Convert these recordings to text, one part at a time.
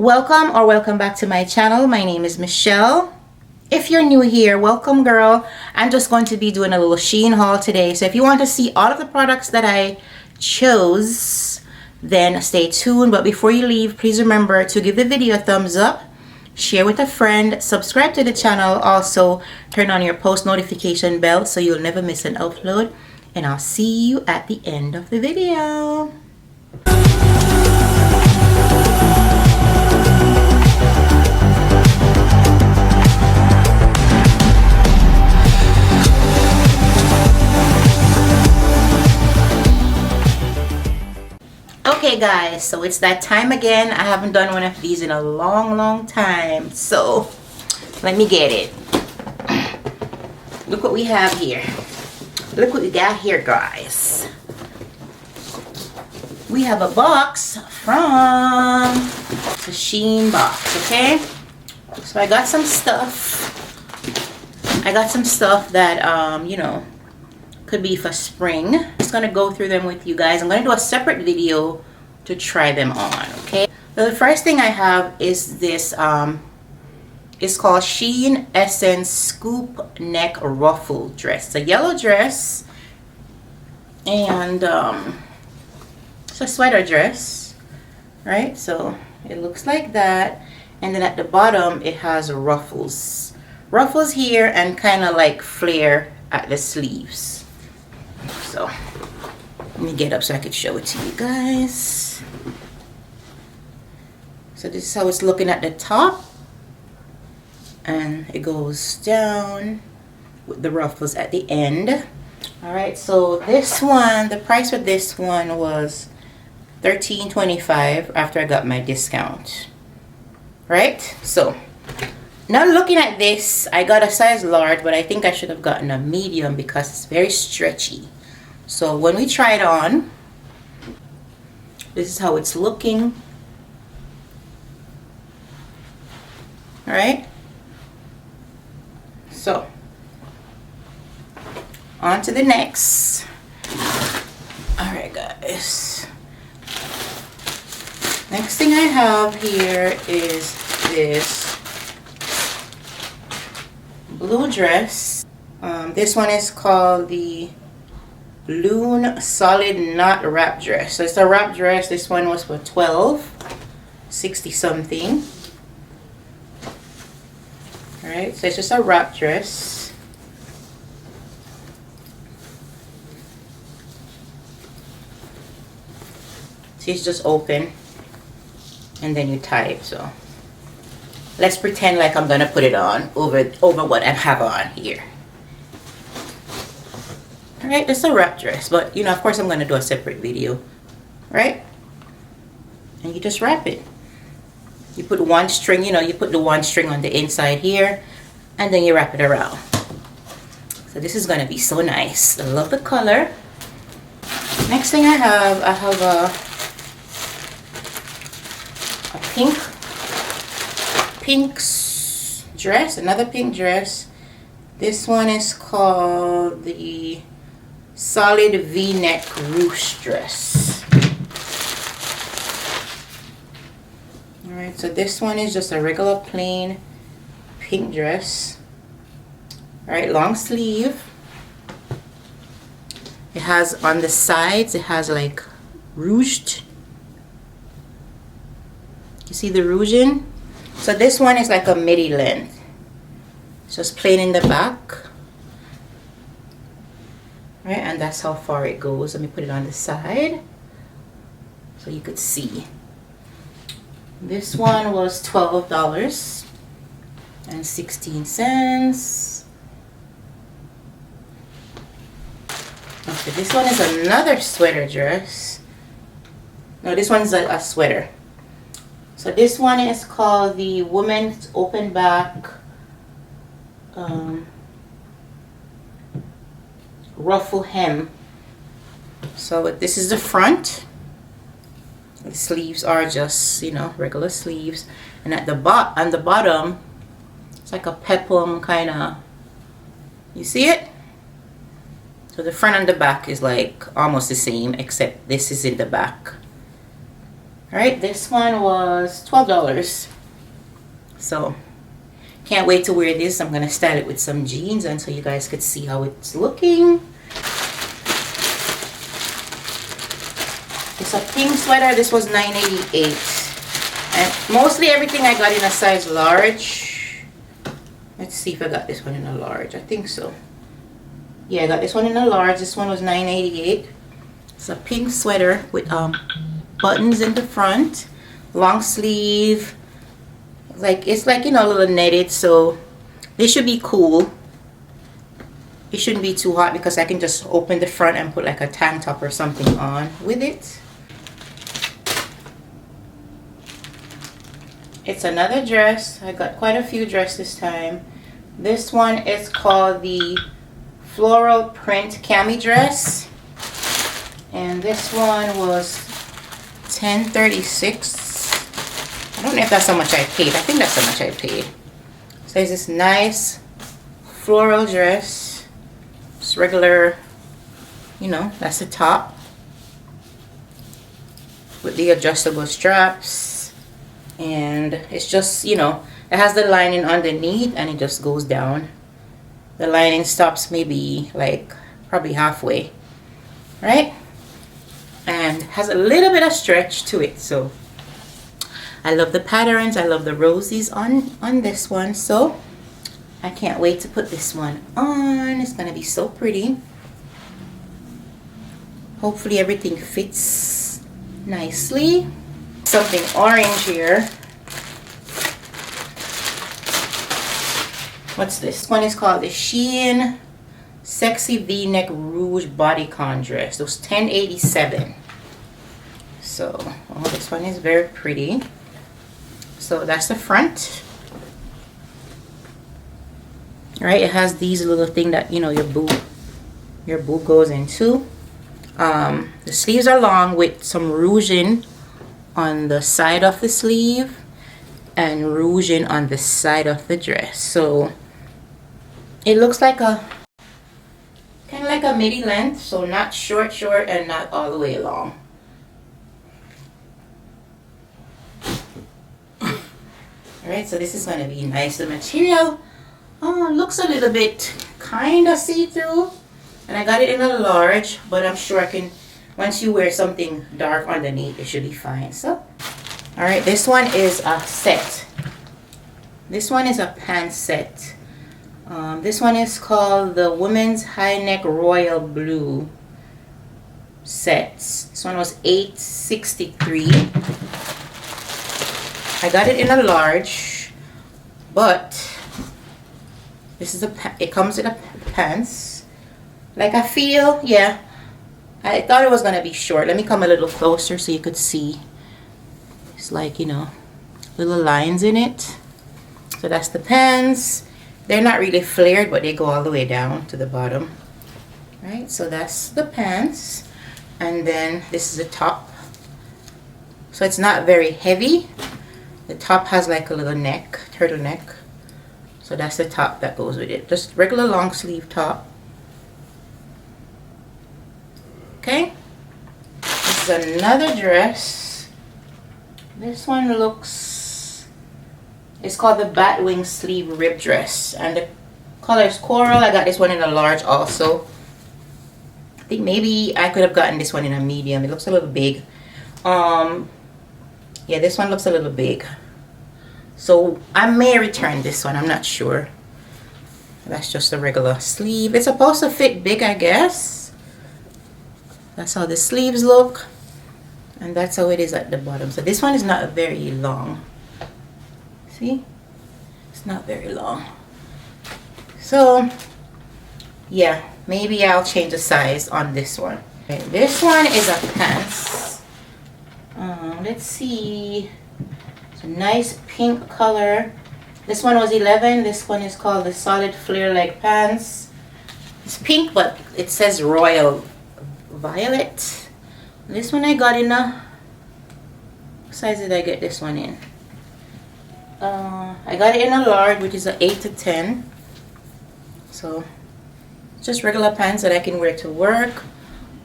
Welcome or welcome back to my channel. My name is Michelle. If you're new here, welcome girl. I'm just going to be doing a little Shein haul today. So if you want to see all of the products that I chose, then stay tuned. But before you leave, please remember to give the video a thumbs up, share with a friend, subscribe to the channel, also turn on your post notification bell so you'll never miss an upload. And I'll see you at the end of the video. Okay guys, so it's that time again. I haven't done one of these in a long time, so let me get it. Look what we have here. Look what we got here, guys. We have a box from the Shein box, okay? So I got some stuff. I got some stuff that you know, could be for spring. I'm just gonna go through them with you guys. I'm gonna do a separate video to try them on, okay? So the first thing I have is this it's called Shein Essnce Scoop Neck Ruffle Dress. It's a yellow dress, and it's a sweater dress, right? So it looks like that, and then at the bottom it has ruffles here and kind of like flare at the sleeves. So let me get up so I could show it to you guys. So this is how it's looking at the top, and it goes down with the ruffles at the end. All right, so this one, the price for this one was $13.25 after I got my discount, right? So now looking at this, I got a size large, but I think I should have gotten a medium because it's very stretchy. So when we try it on, this is how it's looking. All right, so on to the next. All right guys, next thing I have here is this blue dress. This one is called the LUNE Solid Knot Wrap Dress. So it's a wrap dress. This one was for $12.60 something. Alright, so it's just a wrap dress. See, it's just open and then you tie it. So let's pretend like I'm gonna put it on over what I have on here. Alright, it's a wrap dress, but you know, of course I'm gonna do a separate video, right? And you just wrap it. You put one string, you know, you put the one string on the inside here, and then you wrap it around. So this is gonna be so nice. I love the color. Next thing I have a pink dress, another pink dress. This one is called the Solid V-neck ruched dress. Alright, so this one is just a regular plain pink dress. Alright, long sleeve. It has on the sides, it has like ruched. You see the ruching? So this one is like a midi length. It's just plain in the back. Right, and that's how far it goes. Let me put it on the side so you could see. This one was $12.16. Okay, this one is another sweater dress. No, this one's a sweater. So this one is called the Women's Open Back Ruffle Hem. So this is the front. The sleeves are just, you know, regular sleeves, and at the bottom it's like a peplum kind of, you see it? So the front and the back is like almost the same, except this is in the back. All right, this one was $12. So can't wait to wear this. I'm gonna style it with some jeans until you guys could see how it's looking. It's a pink sweater. This was $9.88, and mostly everything I got in a size large. Let's see if I got this one in a large. I think so. Yeah, I got this one in a large. This one was $9.88. It's a pink sweater with buttons in the front, long sleeve. Like it's like, you know, a little netted, so this should be cool. It shouldn't be too hot because I can just open the front and put like a tank top or something on with it. It's another dress. I got quite a few dresses this time. This one is called the Floral Print Cami dress, and this one was $10.36. I don't know if that's how much I paid. I think that's how much I paid. So there's this nice floral dress. Just regular, you know, that's the top with the adjustable straps, and it's just, you know, it has the lining underneath and it just goes down. The lining stops maybe like probably halfway, right? And has a little bit of stretch to it. So I love the patterns. I love the roses on this one. So I can't wait to put this one on. It's gonna be so pretty. Hopefully everything fits nicely. Something orange here. What's this? This one is called the Shein Sexy V-Neck Rouge Bodycon dress. It was $10.87. So, oh, this one is very pretty. So that's the front. Right, it has these little thing that, you know, your boob goes into. The sleeves are long with some rouging on the side of the sleeve and rouging on the side of the dress. So it looks like a kind of like a midi length, so not short and not all the way long. Alright, so this is going to be nice. The material looks a little bit kind of see-through, and I got it in a large, but I'm sure I can, once you wear something dark underneath, it should be fine. So alright, this one is a set. This one is a pant set. This one is called the Women's High Neck Royal Blue sets. This one was $8.63. I got it in a large, but this is it comes in a pants. Like I feel, yeah, I thought it was gonna be short. Let me come a little closer so you could see. It's like, you know, little lines in it. So that's the pants. They're not really flared, but they go all the way down to the bottom. Right, so that's the pants. And then this is the top. So it's not very heavy. The top has like a little neck, turtleneck. So that's the top that goes with it. Just regular long sleeve top. Okay. This is another dress. This one looks, it's called the Batwing sleeve rib dress, and the color is coral. I got this one in a large also. I think maybe I could have gotten this one in a medium. It looks a little big. Yeah, this one looks a little big, so I may return this one. I'm not sure. That's just a regular sleeve. It's supposed to fit big, I guess. That's how the sleeves look, and that's how it is at the bottom. So this one is not very long. See, it's not very long. So yeah, maybe I'll change the size on this one. Okay, this one is a pants. Let's see. It's a nice pink color. This one was $11. This one is called the Solid Flare Leg Pants. It's pink, but it says Royal Violet. This one I got in a, what size did I get this one in? I got it in a large, which is an 8 to 10. So just regular pants that I can wear to work,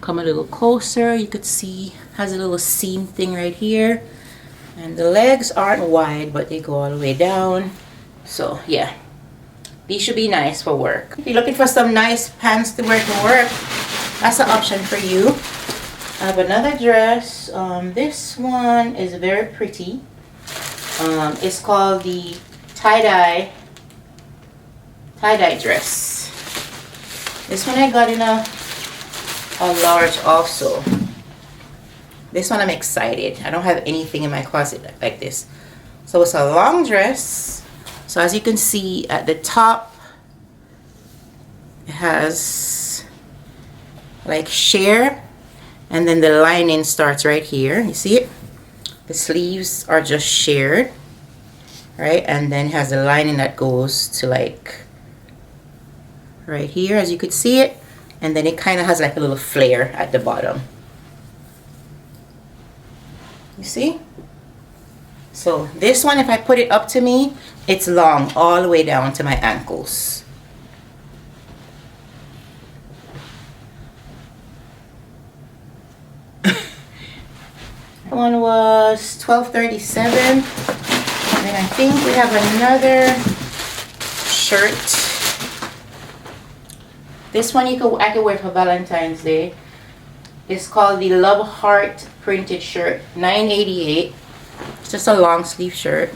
come a little closer, you could see has a little seam thing right here, and the legs aren't wide but they go all the way down. So yeah, these should be nice for work. If you're looking for some nice pants to wear to work, that's an option for you. I have another dress. This one is very pretty. It's called the tie-dye dress. This one I got in a large also. This one I'm excited. I don't have anything in my closet like this. So it's a long dress. So as you can see at the top, it has like sheer, and then the lining starts right here. You see it? The sleeves are just sheared, right? And then it has a lining that goes to like right here, as you could see it. And then it kind of has like a little flare at the bottom. You see? So this one, if I put it up to me, it's long all the way down to my ankles. That one was $12.37. And then I think we have another shirt. This one I could wear for Valentine's Day. It's called the Love Heart printed shirt, $9.88. It's just a long sleeve shirt.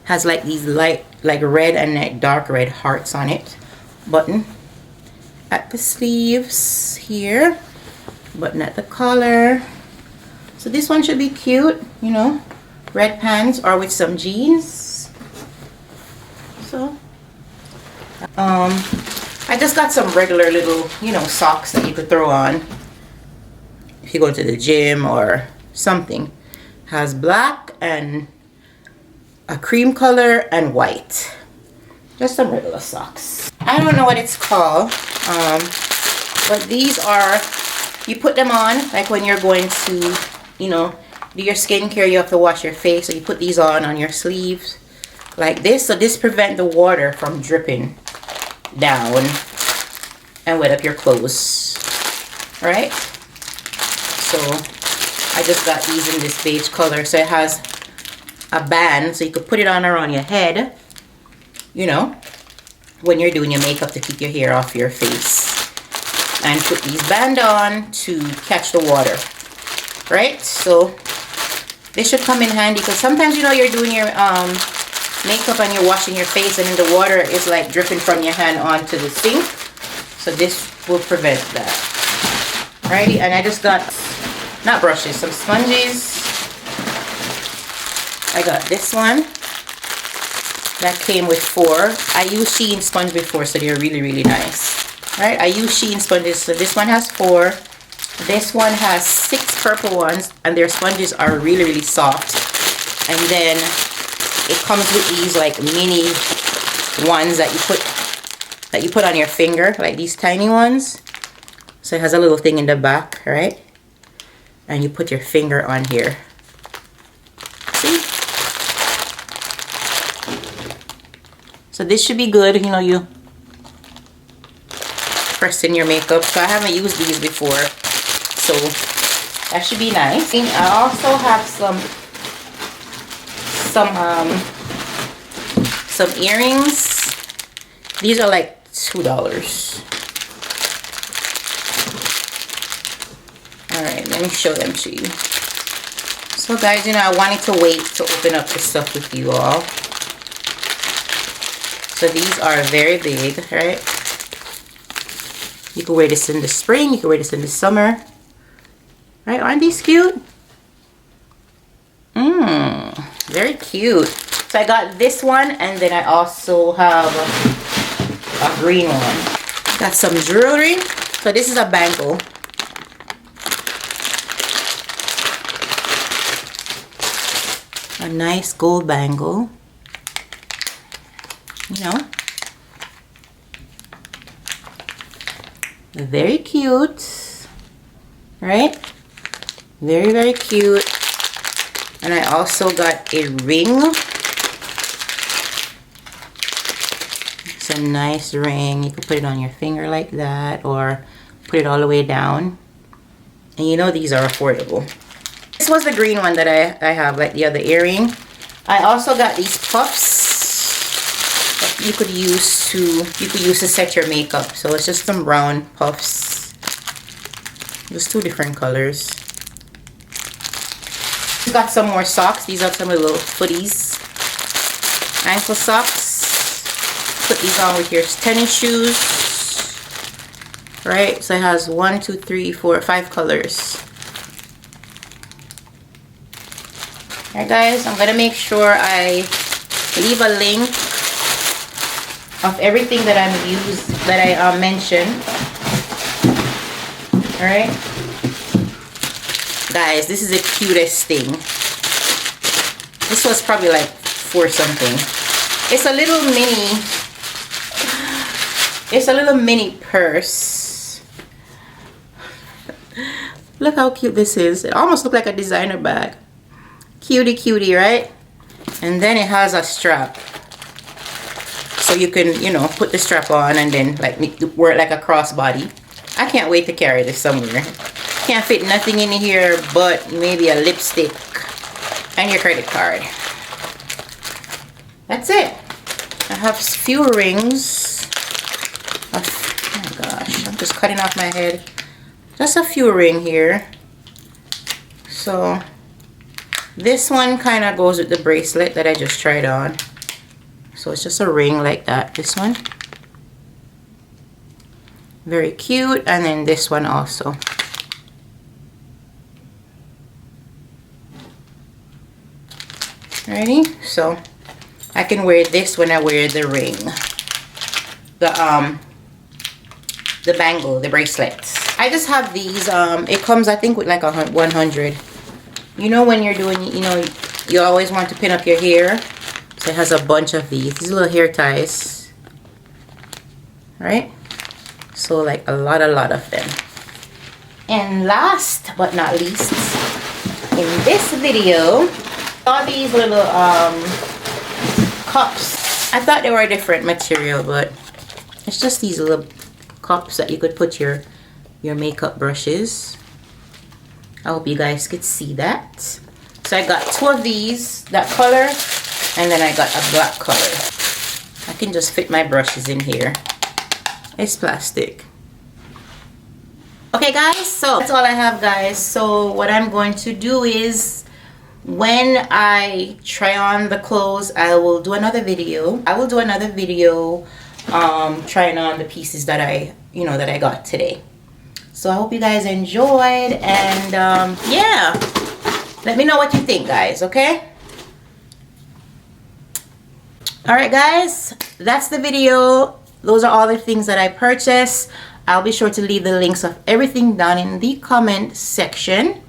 Has like these light, like red and like dark red hearts on it. Button at the sleeves here. Button at the collar. So this one should be cute, you know, red pants or with some jeans. So, I just got some regular little, you know, socks that you could throw on if you go to the gym or something. Has black and a cream color and white. Just some regular socks. I don't know what it's called, but these are, you put them on like when you're going to, you know, do your skincare. You have to wash your face, so you put these on your sleeves like this. So this prevents the water from dripping down and wet up your clothes. Right? So I just got these in this beige color. So it has a band, so you could put it on around your head, you know, when you're doing your makeup to keep your hair off your face. And put these band on to catch the water. Right? So this should come in handy, because sometimes, you know, you're doing your makeup and you're washing your face and then the water is like dripping from your hand onto the sink. So this will prevent that. Alrighty, and I just got, not brushes, some sponges. I got this one. That came with 4. I used Shein sponge before, so they're really, really nice. Alright, I use Shein sponges, so this one has 4. This one has 6 purple ones, and their sponges are really, really soft. And then it comes with these like mini ones that you put on your finger, like these tiny ones. So it has a little thing in the back, right? And you put your finger on here. See? So this should be good, you know, you press in your makeup. So I haven't used these before, so that should be nice. And I also have some earrings. These are like $2. Alright, let me show them to you. So guys, you know, I wanted to wait to open up the stuff with you all. So these are very big, right? You can wear this in the spring, you can wear this in the summer. Right, aren't these cute? Very cute. So I got this one, and then I also have a green one. Got some jewelry. So this is a bangle. A nice gold bangle. You know. Very cute. Right? Very, very cute. And I also got a ring. It's a nice ring. You can put it on your finger like that, or put it all the way down. And you know these are affordable. This was the green one that I have, like the other earring. I also got these puffs that you could use to set your makeup. So it's just some brown puffs. There's 2 different colors. Got some more socks. These are some little footies. Ankle socks. Put these on with your tennis shoes. Right? So it has 1, 2, 3, 4, 5 colors. Alright guys, I'm gonna make sure I leave a link of everything that I mentioned. Alright? Guys, this is the cutest thing. This was probably like $4 something. It's a little mini purse. Look how cute this is. It almost looks like a designer bag. Cutie, right? And then it has a strap. So you can, you know, put the strap on and then like wear it like a crossbody. I can't wait to carry this somewhere. Can't fit nothing in here but maybe a lipstick and your credit card. That's it. I have a few rings. Oh my gosh, I'm just cutting off my head. Just a few ring here. So this one kind of goes with the bracelet that I just tried on. So it's just a ring like that. This one. Very cute. And then this one also. Ready? So I can wear this when I wear the ring, the bangle, the bracelets. I just have these. It comes, I think, with like 100. You know, when you're doing, you know, you always want to pin up your hair, so it has a bunch of these little hair ties, right? So like a lot of them. And last but not least, in this video, all these little cups. I thought they were a different material, but it's just these little cups that you could put your makeup brushes. I hope you guys could see that. So I got 2 of these, that color, and then I got a black color. I can just fit my brushes in here. It's plastic. Okay guys, so that's all I have, guys. So what I'm going to do is, when I try on the clothes, I will do another video. Trying on the pieces that I got today. So I hope you guys enjoyed, and yeah, let me know what you think, guys. Okay? Alright guys, that's the video. Those are all the things that I purchased. I'll be sure to leave the links of everything down in the comment section.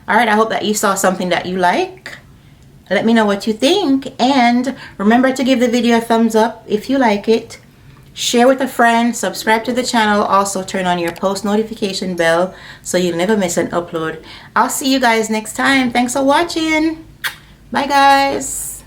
Alright, I hope that you saw something that you like. Let me know what you think, and remember to give the video a thumbs up if you like it. Share with a friend, subscribe to the channel, also turn on your post notification bell so you'll never miss an upload. I'll see you guys next time. Thanks for watching. Bye guys.